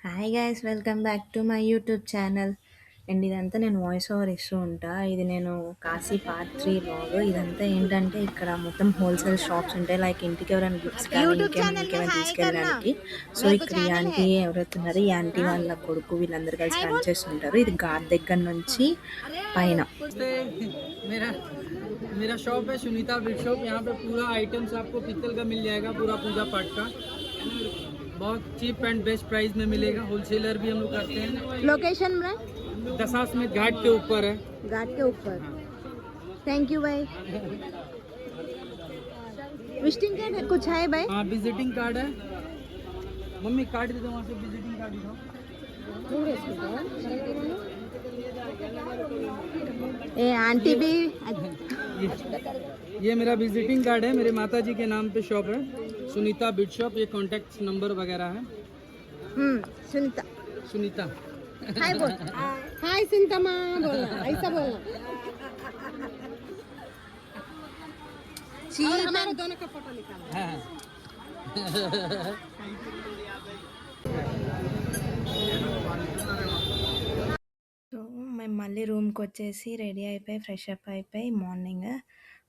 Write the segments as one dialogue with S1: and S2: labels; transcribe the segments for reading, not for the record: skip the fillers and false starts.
S1: Hi guys, welcome back to my YouTube channel. And ఇదంతా నేను voice over ఇస్తూ ఉంటా. ఇది నేను కాశీ పార్ట్ 3 వ్లాగ్. ఇదంతా ఏంటంటే ఇక్కడ మొత్తం హోల్సేల్ షాప్స్ ఉంటాయి, లైక్ ఇంటికి ఎవరైనా గిఫ్ట్స్ కానీ
S2: यूट्यूब
S1: ఇంకేమైనా
S2: चैनल में
S1: ఇంకేమైనా
S2: हाय करना।
S1: తీసుకెళ్ళడానికి. సో
S2: मेरे को
S1: ఇక్కడ ఈ
S2: चैनल है।
S1: ఆంటీ ఎవరైతే ఉన్నారో ఈ ఆంటీ
S2: हाँ
S1: వాళ్ళ కొడుకు వీళ్ళందరూ కలిసి
S2: हाय
S1: రన్
S2: बोल।
S1: చేస్తుంటారు. ఇది ఘాట్ దగ్గర నుంచి పైన.
S3: मेरा मेरा शॉप है सुनीता बिट शॉप। यहाँ पे पूरा आइटम्स आपको पीतल का मिल जाएगा, पूरा पूजा पाठ का बहुत चीप एंड बेस्ट प्राइस में मिलेगा। होलसेलर भी हम लोग करते हैं।
S2: लोकेशन में
S3: दशाश्वमेध घाट के ऊपर है।
S2: घाट के ऊपर। थैंक यू भाई। विजिटिंग कार्ड है कुछ है भाई?
S3: हाँ विजिटिंग कार्ड है। मम्मी कार्ड दे दो, वहाँ से विजिटिंग कार्ड दो।
S2: ये आंटी भी
S3: ये मेरा विजिटिंग कार्ड है। मेरे माता जी के नाम पे शॉप है सुनीता बिट शॉप। ये कॉन्टैक्ट नंबर वगैरह है।
S2: सुनीता
S3: सुनीता
S2: हाय बोल। हाय सुनीता माँ बोलना, ऐसा बोलना। और हमारे दोनों का फोटो निकालो।
S3: हाँ।
S1: సో మేము మళ్ళీ రూమ్కి వచ్చేసి రెడీ అయిపోయి ఫ్రెష్ అప్ అయిపోయి మార్నింగ్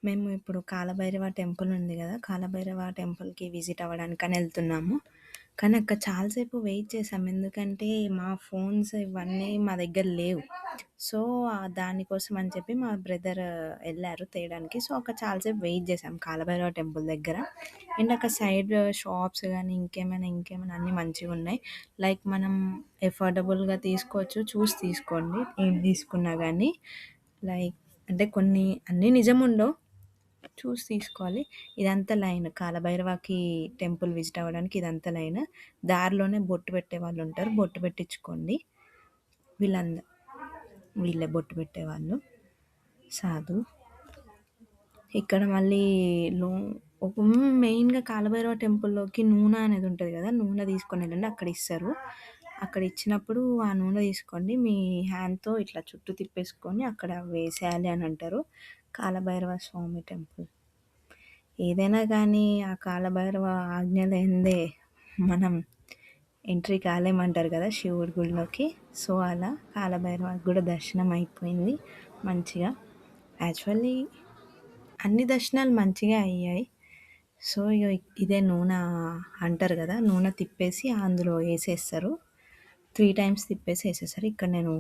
S1: మేము ఇప్పుడు కాలభైరవ టెంపుల్ ఉంది కదా, కాలభైరవ టెంపుల్కి విజిట్ అవ్వడానికని వెళ్తున్నాము. కానీ అక్కడ చాలాసేపు వెయిట్ చేసాం, ఎందుకంటే మా ఫోన్స్ ఇవన్నీ మా దగ్గర లేవు. సో దానికోసం అని చెప్పి మా బ్రదర్ వెళ్ళారు తేయడానికి. సో అక్కడ చాలాసేపు వెయిట్ చేసాం కాలభైరవ టెంపుల్ దగ్గర. అండ్ అక్కడ సైడ్ షాప్స్ కానీ ఇంకేమైనా అన్నీ మంచిగా ఉన్నాయి. లైక్ మనం ఎఫోర్డబుల్గా తీసుకోవచ్చు, చూసి తీసుకోండి ఏం తీసుకున్నా కానీ. లైక్ అంటే కొన్ని అన్నీ నిజం ఉండవు, చూసి తీసుకోవాలి. ఇదంతా లైన్ కాలభైరవకి టెంపుల్ విజిట్ అవ్వడానికి ఇదంతా లైన్. దారిలోనే బొట్టు పెట్టే వాళ్ళు ఉంటారు, బొట్టు పెట్టించుకోండి. వీళ్ళే బొట్టు పెట్టేవాళ్ళు సాధు. ఇక్కడ మళ్ళీ లో ఒక మెయిన్గా కాలభైరవ టెంపుల్లోకి నూనె అనేది ఉంటుంది కదా, నూనె తీసుకొని వెళ్ళండి, అక్కడ ఇస్తారు. అక్కడ ఇచ్చినప్పుడు ఆ నూనె తీసుకోండి, మీ హ్యాండ్తో ఇట్లా చుట్టూ తిప్పేసుకొని అక్కడ వేసేయాలి అని అంటారు. కాలభైరవ స్వామి టెంపుల్ ఏదైనా కానీ ఆ కాలభైరవ ఆజ్ఞ లేనిదే మనం ఎంట్రీ కాలేమంటారు కదా శివుడి గుడిలోకి. సో అలా కాలభైరవ కూడా దర్శనం అయిపోయింది మంచిగా. యాక్చువల్లీ అన్ని దర్శనాలు మంచిగా అయ్యాయి. సో ఇదే నూనె అంటారు కదా, నూనె తిప్పేసి అందులో వేసేస్తారు, 3 టైమ్స్ తిప్పేసి వేసేస్తారు. ఇక్కడ నేను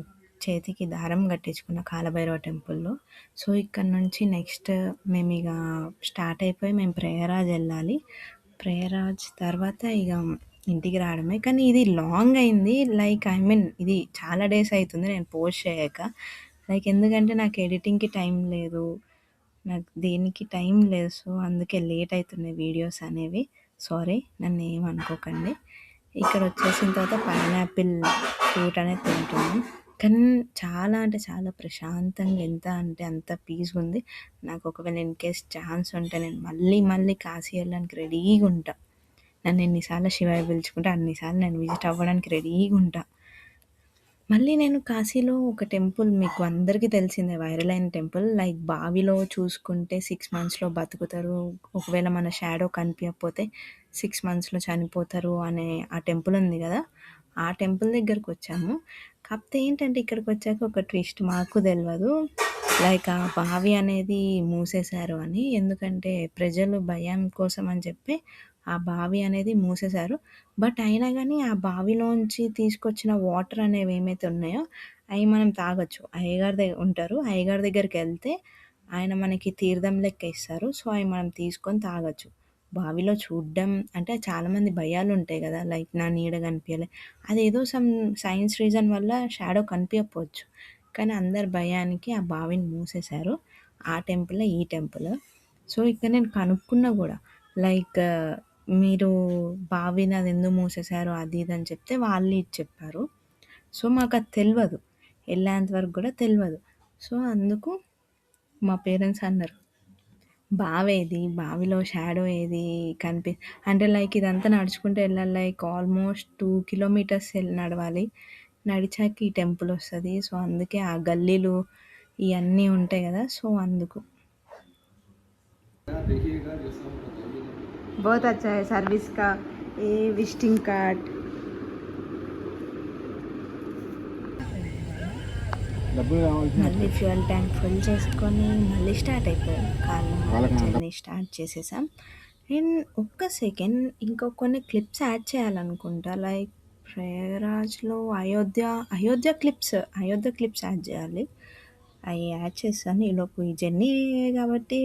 S1: చేతికి దారం కట్టించుకున్న కాలభైరవ టెంపుల్లో. సో ఇక్కడ నుంచి నెక్స్ట్ మేము ఇక స్టార్ట్ అయిపోయి మేము ప్రయాగరాజ్ వెళ్ళాలి. ప్రయాగరాజ్ తర్వాత ఇక ఇంటికి రావడమే. కానీ ఇది లాంగ్ అయింది, లైక్ ఇది చాలా డేస్ అవుతుంది నేను పోస్ట్ చేయక. లైక్ ఎందుకంటే నాకు ఎడిటింగ్కి టైం లేదు, నాకు దేనికి టైం లేదు. సో అందుకే లేట్ అవుతున్నాయి వీడియోస్ అనేవి. సారీ, నన్ను ఏమనుకోకండి. ఇక్కడ వచ్చేసిన తర్వాత పైనాపిల్ ఫ్రూట్ అనేది తింటున్నాం. కానీ చాలా అంటే చాలా ప్రశాంతంగా, ఎంత అంటే అంత పీస్గా ఉంది. నాకు ఒకవేళ ఇన్ కేస్ ఛాన్స్ ఉంటే నేను మళ్ళీ కాశీ వెళ్ళడానికి రెడీగా ఉంటా. నన్ను ఎన్నిసార్లు శివయ్య పిలుచుకుంటే అన్నిసార్లు నేను విజిట్ అవ్వడానికి రెడీగా ఉంటా. మళ్ళీ నేను కాశీలో ఒక టెంపుల్, మీకు అందరికీ తెలిసిందే, వైరల్ అయిన టెంపుల్, లైక్ బావిలో చూసుకుంటే 6 మంత్స్లో బతుకుతారు, ఒకవేళ మన షాడో కనిపించకపోతే 6 మంత్స్లో చనిపోతారు అనే ఆ టెంపుల్ ఉంది కదా, ఆ టెంపుల్ దగ్గరకు వచ్చాము. కాకపోతే ఏంటంటే ఇక్కడికి వచ్చాక ఒక ట్విస్ట్, మాకు తెలియదు లైక్ ఆ బావి అనేది మూసేశారు అని. ఎందుకంటే ప్రజలు భయం కోసం అని చెప్పి ఆ బావి అనేది మూసేశారు. బట్ అయినా కానీ ఆ బావిలోంచి తీసుకొచ్చిన వాటర్ అనేవి ఏమైతే ఉన్నాయో అవి మనం తాగొచ్చు. అయ్యగారు ఉంటారు, అయ్యగారి దగ్గరికి వెళ్తే ఆయన మనకి తీర్థం లెక్క ఇస్తారు. సో అవి మనం తీసుకొని తాగొచ్చు. బావిలో చూడ్డం అంటే చాలామంది భయాలు ఉంటాయి కదా, లైక్ నా నీడ కనిపించలే, అదేదో సైన్స్ రీజన్ వల్ల షాడో కనిపించకపోవచ్చు. కానీ అందరి భయానికి ఆ బావిని మూసేశారు. ఆ టెంపుల్ ఈ టెంపుల్. సో ఇక్కడ నేను కనుక్కున్నా కూడా, లైక్ మీరు బావిని అది ఎందుకు మూసేశారు అది ఇది అని చెప్తే వాళ్ళు ఇది చెప్పారు. సో మాకు అది తెలియదు, వెళ్ళేంత వరకు కూడా తెలియదు. సో అందుకు మా పేరెంట్స్ అన్నారు, బావేది, బావిలో షాడో ఏది అంటే లైక్ ఇదంతా నడుచుకుంటూ వెళ్ళాలి, లైక్ ఆల్మోస్ట్ 2 కిలోమీటర్స్ నడవాలి. నడిచాక ఈ టెంపుల్ వస్తుంది. సో అందుకే ఆ గల్లీలు ఇవన్నీ ఉంటాయి కదా, సో అందుకు. बहुत अच्छा है सर्विस का ये विजिटिंग कार्ड. మళ్ళీ ఫ్యూయల్ ట్యాంక్ ఫుల్ చేసుకొని మళ్ళీ స్టార్ట్ అయిపోయాం. కాళ్ళు జర్నీ స్టార్ట్ చేసేసాం. అండ్ ఒక్క సెకండ్ ఇంకో కొన్ని క్లిప్స్ యాడ్ చేయాలనుకుంటా. లైక్ ప్రయాగరాజ్లో అయోధ్య క్లిప్స్ యాడ్ చేయాలి. అవి యాడ్ చేస్తాను ఈలోపు. ఈ జర్నీ కాబట్టి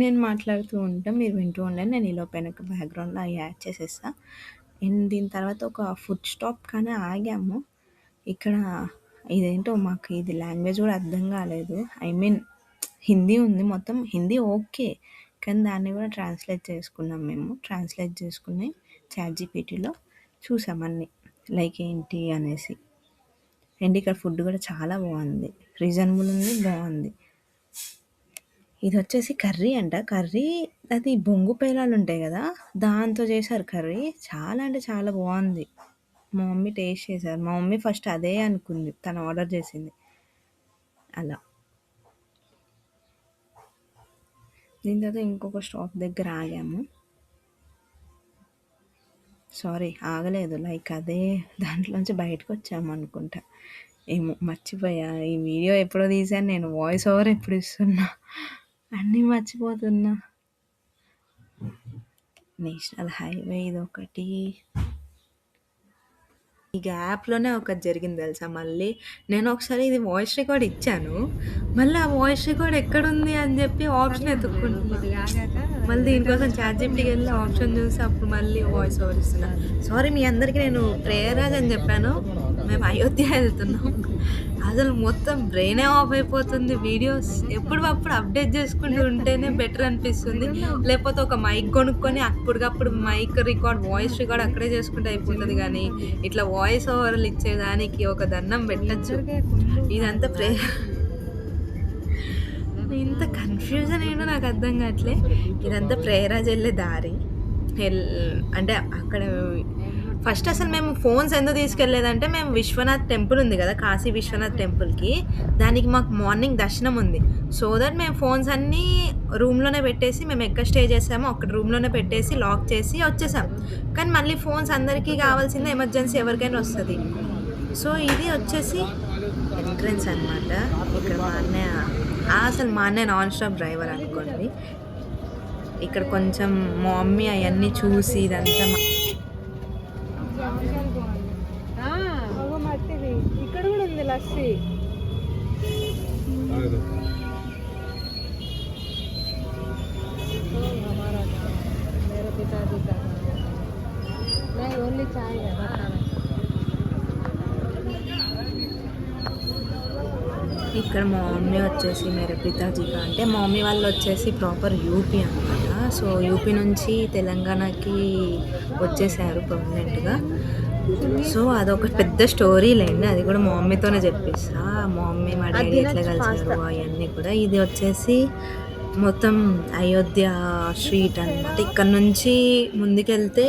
S1: నేను మాట్లాడుతూ ఉంటాను, మీరు వింటూ ఉండండి. నేను ఈలోపు వెనక బ్యాక్గ్రౌండ్లో అవి యాడ్ చేసేస్తా. అండ్ దీని తర్వాత ఒక ఫుడ్ స్టాప్ కానీ ఆగాము. ఇక్కడ ఇదేంటో మాకు ఇది లాంగ్వేజ్ కూడా అర్థం కాలేదు. ఐ మీన్ హిందీ ఉంది, మొత్తం హిందీ ఓకే, కానీ దాన్ని కూడా ట్రాన్స్లేట్ చేసుకున్నాం మేము. ట్రాన్స్లేట్ చేసుకుని చాట్‌జీపీటీలో చూసాం అన్నీ, లైక్ ఏంటి అనేసి. అండ్ ఇక్కడ ఫుడ్ కూడా చాలా బాగుంది, రీజనబుల్ ఉంది, బాగుంది. ఇది వచ్చేసి కర్రీ అంట. కర్రీ అది బొంగు పేలాలు ఉంటాయి కదా, దాంతో చేశారు కర్రీ. చాలా అంటే చాలా బాగుంది. మా మమ్మీ టేస్ట్ చేశారు. మా మమ్మీ ఫస్ట్ అదే అనుకుంది, తను ఆర్డర్ చేసింది అలా. దీని తర్వాత ఇంకొక స్టాప్ దగ్గర ఆగాము. సారీ, ఆగలేదు, లైక్ అదే దాంట్లోంచి బయటకు వచ్చాము అనుకుంటా. ఏమో మర్చిపోయా. ఈ వీడియో ఎప్పుడో తీసాను నేను, వాయిస్ ఓవర్ ఎప్పుడు ఇస్తున్నా, అన్నీ మర్చిపోతున్నా. నేషనల్ హైవే ఇదొకటి. ఈ గ్యాప్‌లోనే ఒకటి జరిగింది తెలుసా మళ్ళీ. నేను ఒకసారి ఇది వాయిస్ రికార్డ్ ఇచ్చాను. మళ్ళీ ఆ వాయిస్ రికార్డ్ ఎక్కడుంది అని చెప్పి ఆప్షన్ ఎతుక్కుంటున్నా. మళ్ళీ దీనికోసం చాట్‌జీపీటీకి వెళ్ళి ఆప్షన్ చూసి అప్పుడు మళ్ళీ వాయిస్ ఓవర్ ఇస్తున్నా. సారీ మీ అందరికీ, నేను ప్రయాగరాజ్ అని చెప్పాను, మేము అయోధ్య వెళ్తున్నాం. అసలు మొత్తం బ్రెయినే ఆఫ్ అయిపోతుంది. వీడియోస్ ఎప్పుడప్పుడు అప్డేట్ చేసుకుంటూ ఉంటేనే బెటర్ అనిపిస్తుంది. లేకపోతే ఒక మైక్ కొనుక్కొని అప్పటికప్పుడు మైక్ రికార్డ్, వాయిస్ రికార్డ్ అక్కడే చేసుకుంటే అయిపోతుంది. కానీ ఇట్లా వాయిస్ ఓవర్లు ఇచ్చేదానికి ఒక దండం పెట్టచ్చు. ఇదంతా ఇంత కన్ఫ్యూజన్ ఏంటో నాకు అర్థం కావట్లే. ఇదంతా ప్రయాగరాజ్ వెళ్ళే దారి. అంటే అక్కడ ఫస్ట్ అసలు మేము ఫోన్స్ ఎందుకు తీసుకెళ్ళలేదంటే, మేము విశ్వనాథ్ టెంపుల్ ఉంది కదా, కాశీ విశ్వనాథ్ టెంపుల్కి, దానికి మాకు మార్నింగ్ దర్శనం ఉంది. సో దట్ మేము ఫోన్స్ అన్నీ రూమ్లోనే పెట్టేసి, మేము ఎక్కడ స్టే చేసామో అక్కడ రూమ్లోనే పెట్టేసి లాక్ చేసి వచ్చేసాం. కానీ మళ్ళీ ఫోన్స్ అందరికీ కావాల్సిందే, ఎమర్జెన్సీ ఎవరికైనా వస్తుంది. సో ఇది వచ్చేసి ఎంట్రన్స్ అనమాట. ఇక్కడ మా అన్నయ్య, అసలు మా అన్నయ్య నాన్ స్టాప్ డ్రైవర్ అనుకోండి. ఇక్కడ కొంచెం మా మమ్మీ అవన్నీ చూసి ఇదంతా
S2: మట్టిది. ఇక్కడ కూడా ఉంది లస్సీ. ఓన్లీ చాయ్.
S1: ఇక్కడ మా మమ్మీ వచ్చేసి మేరే పితాజీగా, అంటే మా మమ్మీ వాళ్ళు వచ్చేసి ప్రాపర్ యూపీ అనమాట. సో యూపీ నుంచి తెలంగాణకి వచ్చేసారు పర్మనెంట్గా. సో అదొక పెద్ద స్టోరీ లేండి, అది కూడా మా మమ్మీతోనే చెప్పిస్తా. మా మమ్మీ మా డాడీ ఎట్లా కలిసారు అవన్నీ కూడా. ఇది వచ్చేసి మొత్తం అయోధ్య స్ట్రీట్ అనమాట. ఇక్కడ నుంచి ముందుకెళ్తే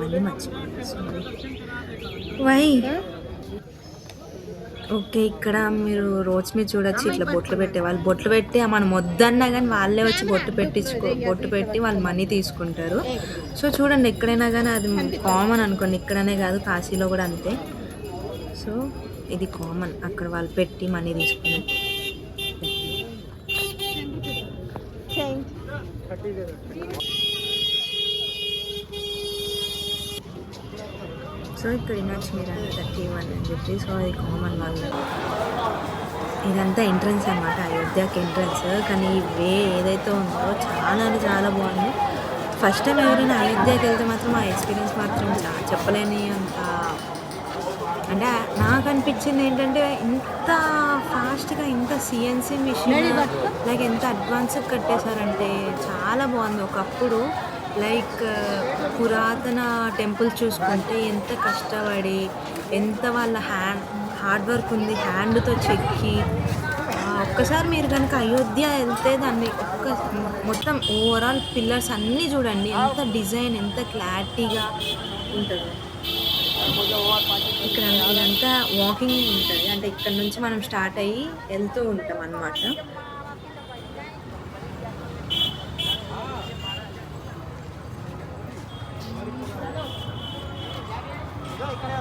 S1: మళ్ళీ మర్చిపోయాను, వై. ఓకే, ఇక్కడ మీరు రోడ్స్ మీద చూడొచ్చు, ఇట్లా బొట్లు పెట్టేవాళ్ళు. బొట్లు పెట్టి మనం వద్దన్నా కానీ వాళ్ళే వచ్చి బొట్టు పెట్టి వాళ్ళు మనీ తీసుకుంటారు. సో చూడండి, ఎక్కడైనా కానీ అది కామన్ అనుకోండి, ఇక్కడనే కాదు కాశీలో కూడా అంతే. సో ఇది కామన్, అక్కడ వాళ్ళు పెట్టి మనీ తీసుకుని. సో ఇక్కడ వినొచ్చు మీరు 31 అని చెప్పి. సో అది కామన్ వాళ్ళు. ఇదంతా ఎంట్రన్స్ అనమాట, అయోధ్యకి ఎంట్రన్స్. కానీ ఈ వే ఏదైతే ఉందో చాలా అంటే చాలా బాగుంది. ఫస్ట్ టైం ఎవరైనా అయోధ్యకి వెళ్తే మాత్రం ఆ ఎక్స్పీరియన్స్ మాత్రం చెప్పలేని అంత. అంటే నాకు అనిపించింది ఏంటంటే, ఇంత ఫాస్ట్గా, ఇంత సిఎన్సీ మిషన్, లైక్ ఎంత అడ్వాన్స్గా కట్టేశారంటే చాలా బాగుంది. ఒకప్పుడు లైక్ పురాతన టెంపుల్ చూసుకుంటే ఎంత కష్టపడి, ఎంత వాళ్ళ హార్డ్ వర్క్ ఉంది, హ్యాండ్తో చెక్కి. ఒక్కసారి మీరు కనుక అయోధ్య వెళ్తే దాన్ని మొత్తం ఓవరాల్ పిల్లర్స్ అన్నీ చూడండి, ఎంత డిజైన్, ఎంత క్లారిటీగా ఉంటుంది. ఇక్కడ ఇదంతా వాకింగ్ ఉంటుంది, అంటే ఇక్కడ నుంచి మనం స్టార్ట్ అయ్యి వెళ్తూ ఉంటాం అన్నమాట.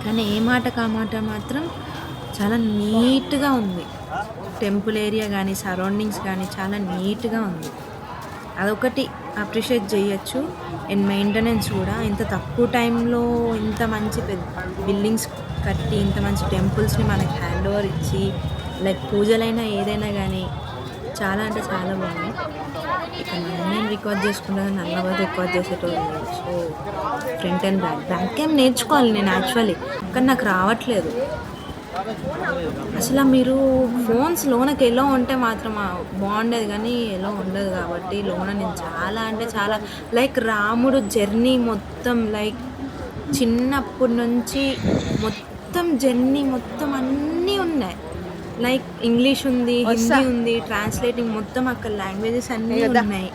S1: కానీ ఏ మాట కామాట మాత్రం చాలా నీట్‌గా ఉంది. టెంపుల్ ఏరియా గానీ, సరౌండింగ్స్ గానీ చాలా నీట్‌గా ఉంది. అదొకటి అప్రిషియేట్ జేయొచ్చు. అండ్ మెయింటెనెన్స్ గూడా ఇంత తక్కువ టైంలో ఇంత మంచి బిల్డింగ్స్ కట్టి, ఇంత మంచి టెంపుల్స్‌ని మనకి హ్యాండ్ ఓవర్ ఇచ్చి, లైక్ పూజలైనా ఏదైనా గానీ చాలా అంటే చాలా బాగుంది. ఇక్కడ నేను రికార్డ్ చేసుకుంటాను, నన్నవరు రికార్డ్ చేసేటోళ్ళు లేరు. So front and back cam నేర్చుకోవాలి నేను యాక్చువల్లీ, కానీ నాకు రావట్లేదు. అసల మీరు ఫోన్స్ లోనకి ఎలో ఉంటే మాత్రం బాగుండేది కానీ ఎలో ఉండదు కాబట్టి లోన నేను చాలా అంటే చాలా లైక్ రాముడు జర్నీ మొత్తం లైక్ చిన్నప్పటి నుంచి మొత్తం జర్నీ మొత్తం అన్నీ ఉన్నాయి. లైక్ ఇంగ్లీష్ ఉంది, హిందీ ఉంది, ట్రాన్స్లేటింగ్ మొత్తం అక్కడ లాంగ్వేజెస్ అన్నీ ఉన్నాయి.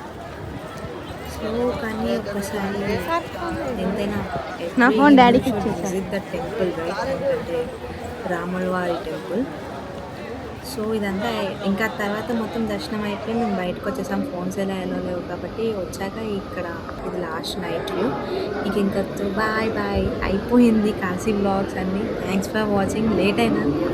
S1: సో కానీ ఒక్కసారి ఎంతైనా
S2: నా ఫోన్ డాడీకి ఇచ్చేసా.
S1: విజిట్ ద టెంపుల్ రైట్, ఎందుకంటే రాముల వారి టెంపుల్. సో ఇదంతా ఇంకా తర్వాత మొత్తం దర్శనం అయిపోయి మేము బయటకు వచ్చేసాం. ఫోన్స్ ఎలా లేవు కాబట్టి వచ్చాక ఇక్కడ ఇది లాస్ట్ నైట్ వ్యూ. ఇక ఇంకా బాయ్ బాయ్ అయిపోయింది కాశీ బ్లాగ్స్ అన్నీ. Thanks for watching. లేట్ అయినా